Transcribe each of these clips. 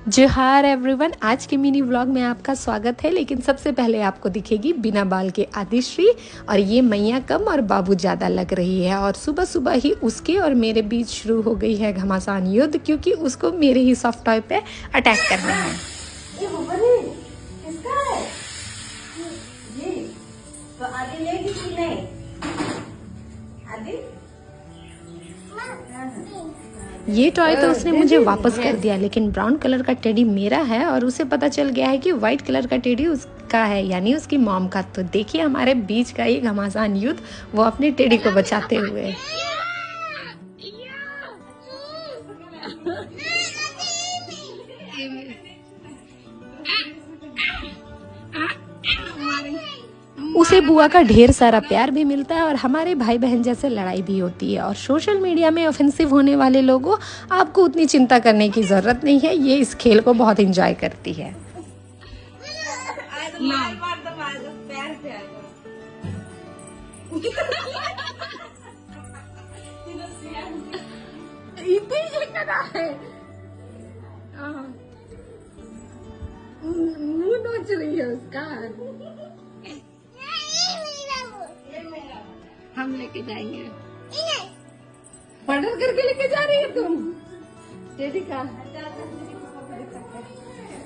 जोहार एवरीवन, आज के मिनी व्लॉग में आपका स्वागत है। लेकिन सबसे पहले आपको दिखेगी बिना बाल के आदिश्री, और ये मैया कम और बाबू ज़्यादा लग रही है। और सुबह सुबह ही उसके और मेरे बीच शुरू हो गई है घमासान युद्ध, क्योंकि उसको मेरे ही सॉफ्ट टॉय पे अटैक करना है। तो आगे लेगी कि नहीं? आगे ये टॉय तो उसने मुझे वापस कर दिया, लेकिन ब्राउन कलर का टेडी मेरा है और उसे पता चल गया है कि व्हाइट कलर का टेडी उसका है, यानी उसकी मॉम का। तो देखिए हमारे बीच का ये घमासान युद्ध, वो अपने टेडी को बचाते हुए। उसे बुआ का ढेर सारा प्यार भी मिलता है और हमारे भाई बहन जैसे लड़ाई भी होती है। और सोशल मीडिया में ऑफेंसिव होने वाले लोगों, आपको उतनी चिंता करने की जरूरत नहीं है। ये इस खेल को बहुत एंजॉय करती है। मुंह नोच रही है उसका। हम लेके जाएंगे। ऑर्डर करके लेके जा रही है तुम? टेडी का।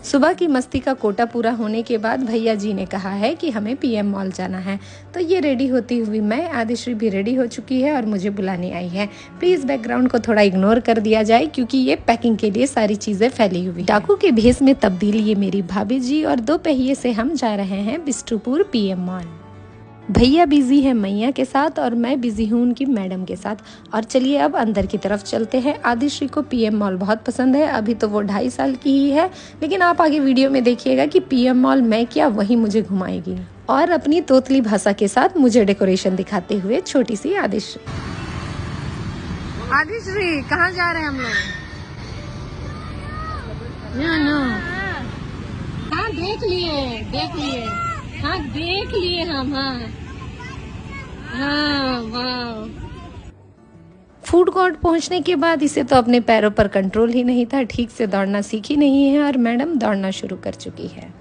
सुबह की मस्ती का कोटा पूरा होने के बाद भैया जी ने कहा है कि हमें पीएम मॉल जाना है। तो ये रेडी होती हुई मैं, आदिश्री भी रेडी हो चुकी है और मुझे बुलाने आई है। प्लीज बैकग्राउंड को थोड़ा इग्नोर कर दिया जाए, क्योंकि ये पैकिंग के लिए सारी चीजें फैली हुई। डाकू के भेस में तब्दील ये मेरी भाभी जी, और 2 पहिए से हम जा रहे हैं बिष्टुपुर पीएम मॉल। भैया बिजी है मैया के साथ और मैं बिजी हूँ उनकी मैडम के साथ। और चलिए अब अंदर की तरफ चलते हैं। आदिश्री को पीएम मॉल बहुत पसंद है। अभी तो वो 2.5 साल की ही है, लेकिन आप आगे वीडियो में देखिएगा कि पीएम मॉल मैं क्या, वही मुझे घुमाएगी। और अपनी तोतली भाषा के साथ मुझे डेकोरेशन दिखाते हुए छोटी सी आदिश्री। आदिश्री कहाँ जा रहे हैं हम लोग? हाँ देख लिए हाँ देख लिए हम। हाँ वाह। फूड कोर्ट पहुंचने के बाद इसे तो अपने पैरों पर कंट्रोल ही नहीं था, ठीक से दौड़ना सीखी नहीं है और मैडम दौड़ना शुरू कर चुकी है।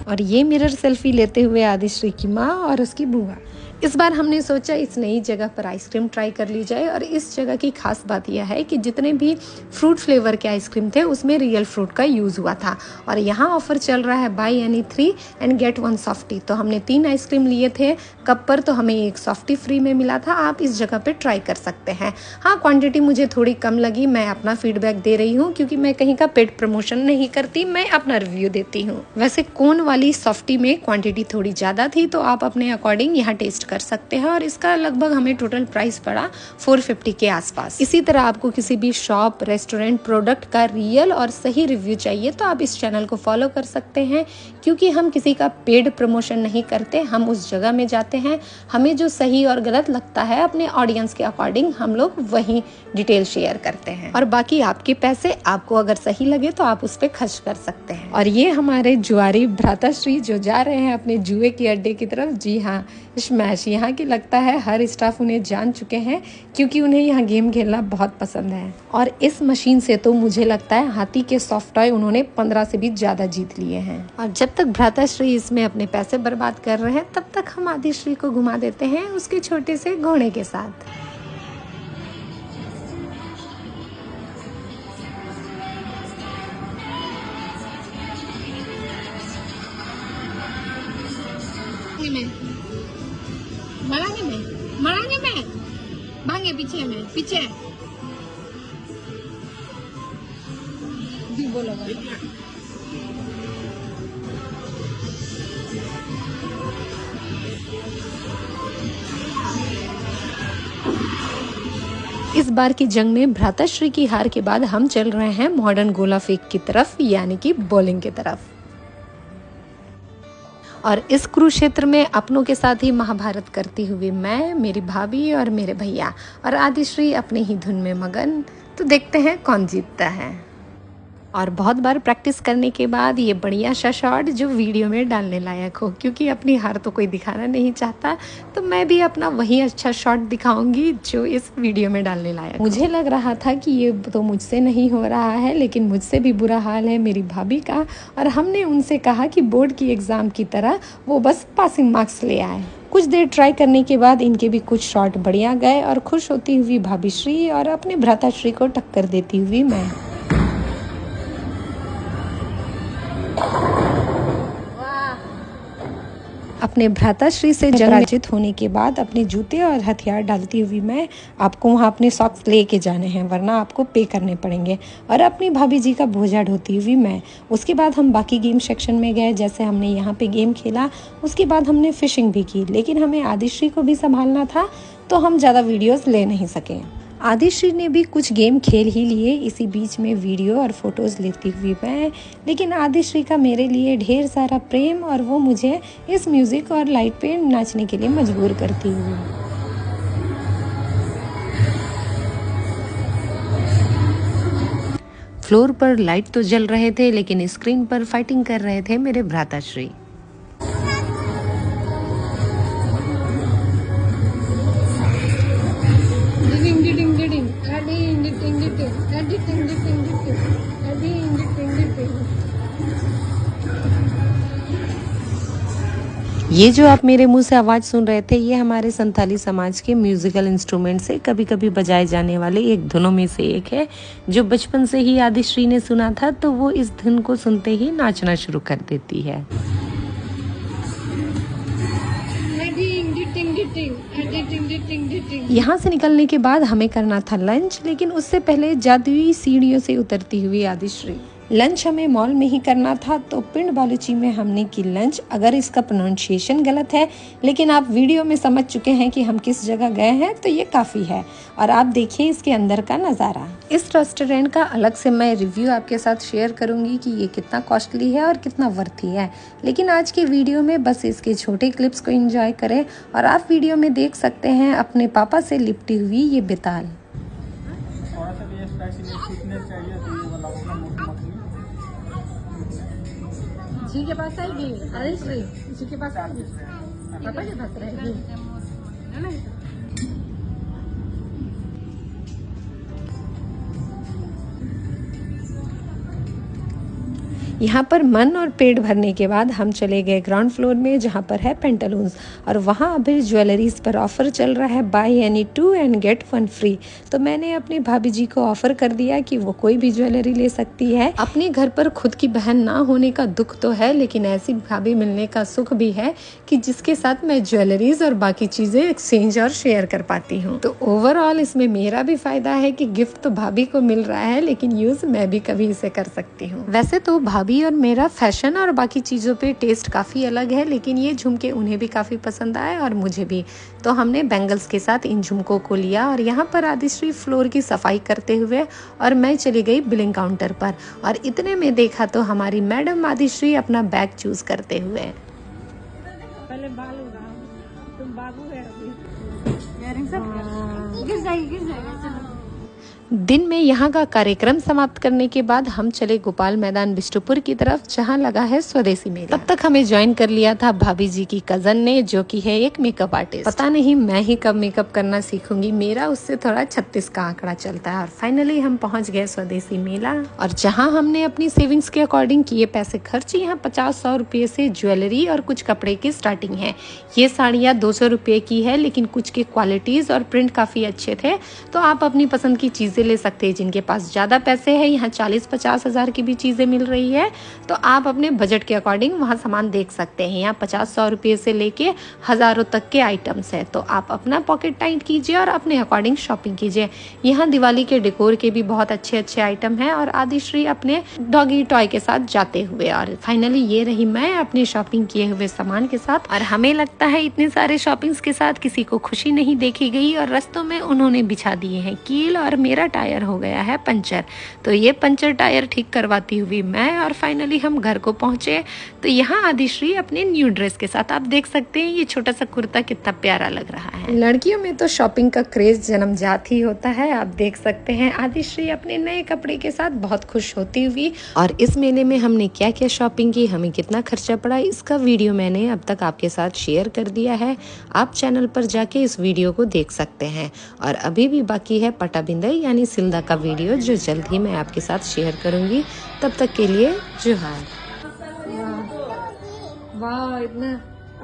और ये मिरर सेल्फी लेते हुए आदिश्री की माँ और उसकी बुआ। इस बार हमने सोचा इस नई जगह पर आइसक्रीम ट्राई कर ली जाए। और इस जगह की खास बात यह है कि जितने भी फ्रूट फ्लेवर के आइसक्रीम थे उसमें रियल फ्रूट का यूज़ हुआ था। और यहाँ ऑफर चल रहा है buy any 3 and get 1 softy. तो हमने 3 आइसक्रीम लिए थे कप पर, तो हमें 1 सॉफ्टी फ्री में मिला था। आप इस जगह पर ट्राई कर सकते हैं। हाँ, क्वान्टिटी मुझे थोड़ी कम लगी। मैं अपना फीडबैक दे रही हूँ, क्योंकि मैं कहीं का पेड प्रमोशन नहीं करती, मैं अपना रिव्यू देती हूँ। वैसे कोन वाली सॉफ्टी में क्वांटिटी थोड़ी ज़्यादा थी, तो आप अपने अकॉर्डिंग यहाँ टेस्ट कर सकते हैं। और इसका लगभग हमें टोटल प्राइस पड़ा 450 के आसपास। इसी तरह आपको किसी भी शॉप, रेस्टोरेंट, प्रोडक्ट का रियल और सही रिव्यू चाहिए तो आप इस चैनल को फॉलो कर सकते हैं, क्योंकि हम किसी का पेड प्रमोशन नहीं करते। हम उस जगह में जाते हैं, हमें जो सही और गलत लगता है अपने ऑडियंस के अकॉर्डिंग हम लोग वही डिटेल शेयर करते हैं। और बाकी आपके पैसे, आपको अगर सही लगे तो आप उस पर खर्च कर सकते हैं। और ये हमारे जुआरी भ्राताश्री जो जा रहे हैं अपने जुए के अड्डे की तरफ। जी हाँ, स्मैश। यहाँ की लगता है हर स्टाफ उन्हें जान चुके हैं, क्योंकि उन्हें यहाँ गेम खेलना बहुत पसंद है। और इस मशीन से तो मुझे लगता है हाथी के सॉफ्ट टॉय उन्होंने 15 से भी ज्यादा जीत लिए हैं। और जब तक भ्राताश्री इसमें अपने पैसे बर्बाद कर रहे हैं, तब तक हम आदिश्री को घुमा देते हैं उसके छोटे से घोड़े के साथ। मराने में भागे पीछे जी बोलो। इस बार की जंग में भ्राताश्री की हार के बाद हम चल रहे हैं मॉडर्न गोला फेंक की तरफ, यानी कि बॉलिंग की तरफ। और इस कुरुक्षेत्र में अपनों के साथ ही महाभारत करती हुई मैं, मेरी भाभी और मेरे भैया, और आदिश्री अपने ही धुन में मगन। तो देखते हैं कौन जीतता है। और बहुत बार प्रैक्टिस करने के बाद ये बढ़िया सा शॉट जो वीडियो में डालने लायक हो, क्योंकि अपनी हार तो कोई दिखाना नहीं चाहता, तो मैं भी अपना वही अच्छा शॉट दिखाऊंगी जो इस वीडियो में डालने लायक। मुझे लग रहा था कि ये तो मुझसे नहीं हो रहा है, लेकिन मुझसे भी बुरा हाल है मेरी भाभी का, और हमने उनसे कहा कि बोर्ड की एग्ज़ाम की तरह वो बस पासिंग मार्क्स ले आए। कुछ देर ट्राई करने के बाद इनके भी कुछ शॉट बढ़िया गए और खुश होती हुई भाभी श्री और अपने भ्राताश्री को टक्कर देती हुई मैं। अपने भ्राताश्री से पराजित होने के बाद अपने जूते और हथियार डालती हुई मैं, आपको वहाँ अपने सॉक्स लेके जाने हैं वरना आपको पे करने पड़ेंगे, और अपनी भाभी जी का बोझा ढोती हुई मैं। उसके बाद हम बाकी गेम सेक्शन में गए। जैसे हमने यहाँ पे गेम खेला, उसके बाद हमने फिशिंग भी की, लेकिन हमें आदिश्री को भी संभालना था तो हम ज़्यादा वीडियोज़ ले नहीं सके। आदिश्री ने भी कुछ गेम खेल ही लिए। इसी बीच में वीडियो और फोटोज़ लेती हुई मैं, लेकिन आदिश्री का मेरे लिए ढेर सारा प्रेम और वो मुझे इस म्यूज़िक और लाइट पे नाचने के लिए मजबूर करती हुई। फ्लोर पर लाइट तो जल रहे थे, लेकिन स्क्रीन पर फाइटिंग कर रहे थे मेरे भ्राताश्री। ये जो आप मेरे मुंह से आवाज़ सुन रहे थे, ये हमारे संथाली समाज के म्यूजिकल इंस्ट्रूमेंट से कभी कभी बजाए जाने वाले एक धुनों में से एक है, जो बचपन से ही आदिश्री ने सुना था, तो वो इस धुन को सुनते ही नाचना शुरू कर देती है। यहाँ से निकलने के बाद हमें करना था लंच, लेकिन उससे पहले जादुई सीढ़ियों से उतरती हुई आदिश्री। लंच हमें मॉल में ही करना था, तो पिंड बालूची में हमने की लंच। अगर इसका प्रोनाउंसिएशन गलत है, लेकिन आप वीडियो में समझ चुके हैं कि हम किस जगह गए हैं, तो ये काफ़ी है। और आप देखिए इसके अंदर का नज़ारा। इस रेस्टोरेंट का अलग से मैं रिव्यू आपके साथ शेयर करूंगी कि ये कितना कॉस्टली है और कितना वर्थी है, लेकिन आज की वीडियो में बस इसके छोटे क्लिप्स को एंजॉय करें। और आप वीडियो में देख सकते हैं अपने पापा से लिपटी हुई ये बेताल। जी के पास आएगी, आदिश्री जी के पास आएगी, पापा के पास रहेगी। यहाँ पर मन और पेट भरने के बाद हम चले गए ग्राउंड फ्लोर में, जहाँ पर है पेंटालून्स, और वहाँ अभी ज्वेलरीज पर ऑफर चल रहा है, buy any 2 and get 1 free. तो मैंने अपनी भाभी जी को ऑफर कर दिया कि वो कोई भी ज्वेलरी ले सकती है। अपने घर पर खुद की बहन ना होने का दुख तो है, लेकिन ऐसी भाभी मिलने का सुख भी है कि जिसके साथ मैं ज्वेलरीज और बाकी चीजें एक्सचेंज और शेयर कर पाती हूँ। तो ओवरऑल इसमें मेरा भी फायदा है कि गिफ्ट तो भाभी को मिल रहा है, लेकिन यूज मैं भी कभी इसे कर सकती हूँ। वैसे तो भाभी और मेरा फैशन और बाकी चीज़ों पे टेस्ट काफ़ी अलग है, लेकिन ये झुमके उन्हें भी काफ़ी पसंद आए और मुझे भी। तो हमने बैंगल्स के साथ इन झुमकों को लिया, और यहाँ पर आदिश्री फ्लोर की सफाई करते हुए और मैं चली गई बिलिंग काउंटर पर, और इतने में देखा तो हमारी मैडम आदिश्री अपना बैग चूज करते हुए। पहले बाल उड़ाओ, तुम बाबू है अभी। गिर जाएगी। दिन में यहाँ का कार्यक्रम समाप्त करने के बाद हम चले गोपाल मैदान बिष्टुपुर की तरफ, जहाँ लगा है स्वदेशी मेला। तब तक हमें ज्वाइन कर लिया था भाभी जी की कजन ने, जो कि है एक मेकअप आर्टिस्ट। पता नहीं मैं ही कब मेकअप करना सीखूंगी, मेरा उससे थोड़ा 36 का आंकड़ा चलता है। और फाइनली हम पहुँच गए स्वदेशी मेला, और जहाँ हमने अपनी सेविंग्स के अकॉर्डिंग किए पैसे खर्च। यहाँ 50-100 रुपये से ज्वेलरी और कुछ कपड़े की स्टार्टिंग है। ये साड़ियाँ 200 रुपये की है, लेकिन कुछ के क्वालिटीज और प्रिंट काफी अच्छे थे, तो आप अपनी पसंद की चीजें ले सकते हैं। जिनके पास ज़्यादा पैसे हैं, यहाँ 40-50 हज़ार की भी चीज़ें मिल रही है, तो आप अपने बजट के अकॉर्डिंग वहाँ सामान देख सकते हैं। यहाँ 50-100 रुपये से लेके हज़ारों तक के आइटम्स हैं, तो आप अपना पॉकेट टाइट कीजिए और अपने अकॉर्डिंग शॉपिंग कीजिए। यहाँ दिवाली के डेकोर के भी बहुत अच्छे अच्छे आइटम हैं, और आदिश्री अपने डॉगी टॉय के साथ जाते हुए। और फाइनली ये रही मैं अपनी शॉपिंग किए हुए सामान के साथ। और हमें लगता है इतने सारे शॉपिंग्स के साथ किसी को खुशी नहीं देखी गई, और रस्तों में उन्होंने बिछा दिए हैं कील, और मेरा टायर हो गया है पंचर। तो ये पंचर टायर ठीक करवाती हुई मैं और फाइनली हम घर को पहुंचे। तो यहाँ आदिश्री अपने न्यू ड्रेस के साथ, आप देख सकते हैं ये छोटा सा कुर्ता कितना प्यारा लग रहा है। लड़कियों में तो शॉपिंग का क्रेज जन्मजात ही होता है। आप देख सकते हैं आदिश्री अपने नए कपड़े के साथ बहुत खुश होती हुई। और इस मेले में हमने क्या क्या शॉपिंग की, हमें कितना खर्चा पड़ा, इसका वीडियो मैंने अब तक आपके साथ शेयर कर दिया है। आप चैनल पर जाके इस वीडियो को देख सकते हैं। और अभी भी बाकी है पटाबिंदई यानी सिल्दा का वीडियो, जो जल्द ही मैं आपके साथ शेयर करूंगी। तब तक के लिए जोहार। वाह, इतना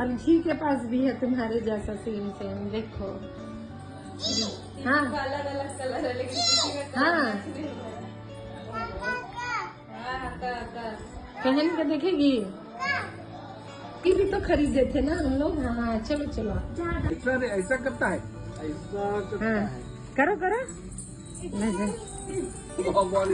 अर्जी के पास भी है तुम्हारे जैसा सेम सेम, देखो। हाँ अलग अलग कलर है लेकिन हाँ, पहन के देखेगी। ये भी तो खरीदे थे ना हम लोग। हाँ चलो चलो, ऐसा करता है, ऐसा करता हाँ है। करो करो। बहुत